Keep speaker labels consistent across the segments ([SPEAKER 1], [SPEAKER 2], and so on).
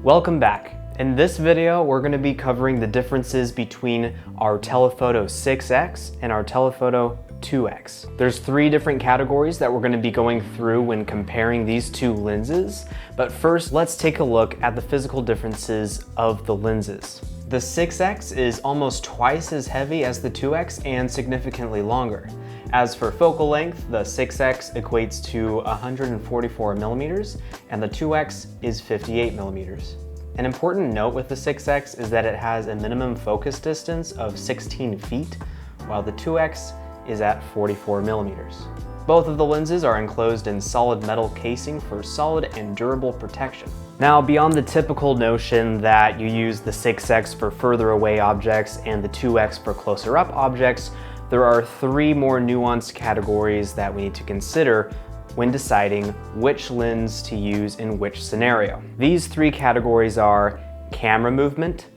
[SPEAKER 1] Welcome back. In this video, we're going to be covering the differences between our telephoto 6X and our telephoto 2X. There's three different categories that we're going to be going through when comparing these two lenses. But first, let's take a look at the physical differences of the lenses. The 6X is almost twice as heavy as the 2X and significantly longer. As for focal length, the 6X equates to 144 millimeters and the 2X is 58 millimeters. An important note with the 6X is that it has a minimum focus distance of 16 feet, while the 2X is at 44 millimeters. Both of the lenses are enclosed in solid metal casing for solid and durable protection. Now, beyond the typical notion that you use the 6X for further away objects and the 2X for closer up objects, there are three more nuanced categories that we need to consider when deciding which lens to use in which scenario. These three categories are camera movement,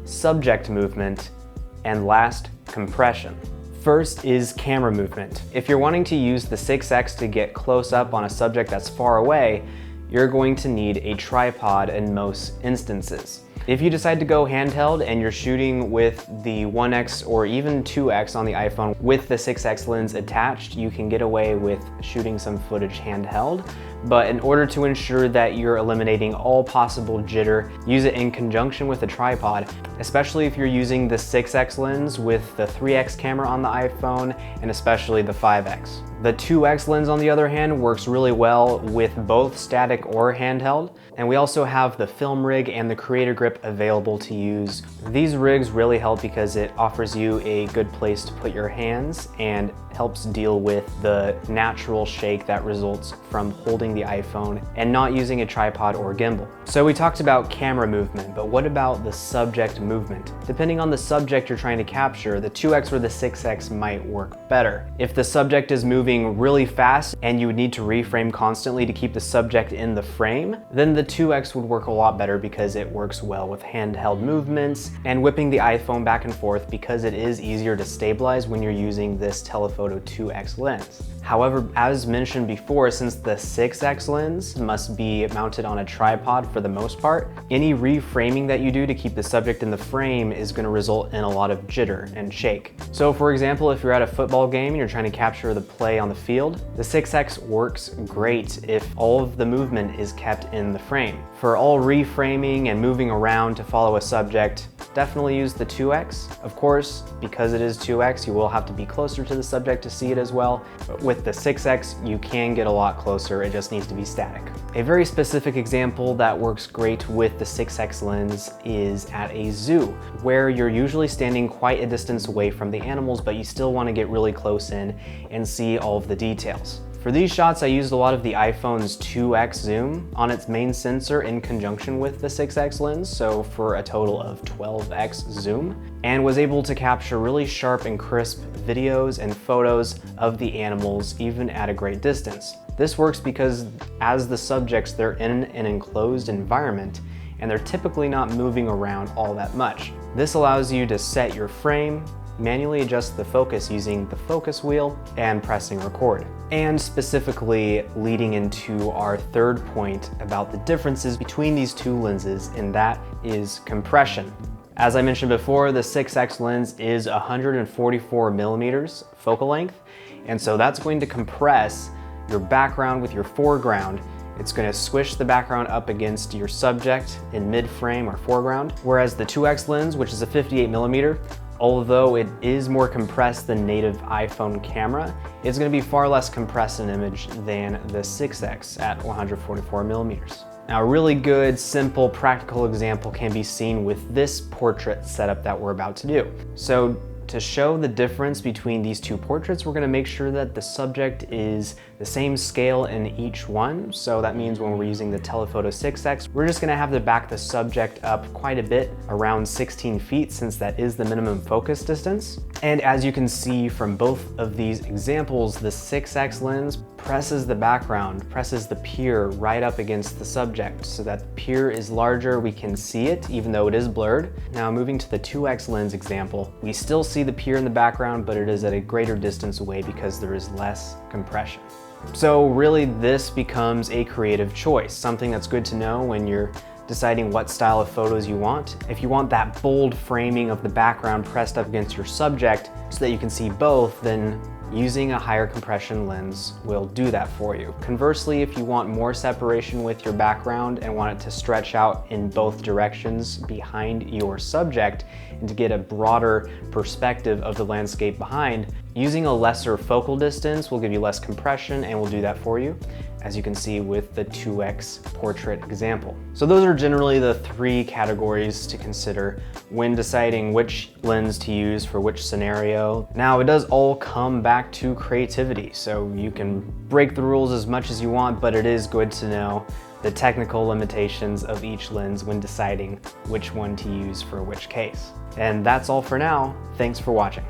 [SPEAKER 1] subject movement, and last, compression. First is camera movement. If you're wanting to use the 6X to get close up on a subject that's far away, you're going to need a tripod in most instances. If you decide to go handheld and you're shooting with the 1X or even 2X on the iPhone with the 6X lens attached, you can get away with shooting some footage handheld. But in order to ensure that you're eliminating all possible jitter, use it in conjunction with a tripod, especially if you're using the 6X lens with the 3X camera on the iPhone and especially the 5X. The 2X lens, on the other hand, works really well with both static or handheld. And we also have the film rig and the creator grip available to use. These rigs really help because it offers you a good place to put your hands and helps deal with the natural shake that results from holding the iPhone and not using a tripod or gimbal. So we talked about camera movement, but what about the subject movement? Depending on the subject you're trying to capture, the 2X or the 6X might work better. If the subject is moving really fast and you would need to reframe constantly to keep the subject in the frame, then the 2X would work a lot better because it works well with handheld movements and whipping the iPhone back and forth because it is easier to stabilize when you're using this telephoto 2X lens. However, as mentioned before, since the 6X lens must be mounted on a tripod for the most part, any reframing that you do to keep the subject in the frame is going to result in a lot of jitter and shake. So for example, if you're at a football game and you're trying to capture the play on the field, the 6X works great if all of the movement is kept in the frame. For all reframing and moving around to follow a subject, definitely use the 2X. Of course, because it is 2X, you will have to be closer to the subject to see it as well. But with the 6X, you can get a lot closer, it just needs to be static. A very specific example that works great with the 6X lens is at a zoo, where you're usually standing quite a distance away from the animals, but you still want to get really close in and see all of the details. For these shots, I used a lot of the iPhone's 2X zoom on its main sensor in conjunction with the 6X lens, so for a total of 12X zoom, and was able to capture really sharp and crisp videos and photos of the animals even at a great distance. This works because as the subjects, they're in an enclosed environment and they're typically not moving around all that much. This allows you to set your frame, manually adjust the focus using the focus wheel, and pressing record. And specifically leading into our third point about the differences between these two lenses, and that is compression. As I mentioned before, the 6X lens is 144 millimeters focal length, and so that's going to compress your background with your foreground. It's going to squish the background up against your subject in mid-frame or foreground, whereas the 2X lens, which is a 58 millimeter, although it is more compressed than native iPhone camera, it's going to be far less compressed in image than the 6X at 144 millimeters. Now, a really good, simple, practical example can be seen with this portrait setup that we're about to do. So to show the difference between these two portraits, we're going to make sure that the subject is the same scale in each one. So that means when we're using the telephoto 6X, we're just going to back the subject up quite a bit, around 16 feet, since that is the minimum focus distance. And as you can see from both of these examples, the 6X lens presses the background, presses the pier right up against the subject so that the pier is larger, we can see it even though it is blurred. Now moving to the 2X lens example, we still see the pier in the background, but it is at a greater distance away because there is less compression. So really this becomes a creative choice, something that's good to know when you're deciding what style of photos you want. If you want that bold framing of the background pressed up against your subject so that you can see both, then using a higher compression lens will do that for you. Conversely, if you want more separation with your background and want it to stretch out in both directions behind your subject and to get a broader perspective of the landscape behind, using a lesser focal distance will give you less compression and will do that for you, as you can see with the 2x portrait example. So those are generally the three categories to consider when deciding which lens to use for which scenario. Now, it does all come back to creativity, so you can break the rules as much as you want, but it is good to know the technical limitations of each lens when deciding which one to use for which case. And that's all for now. Thanks for watching.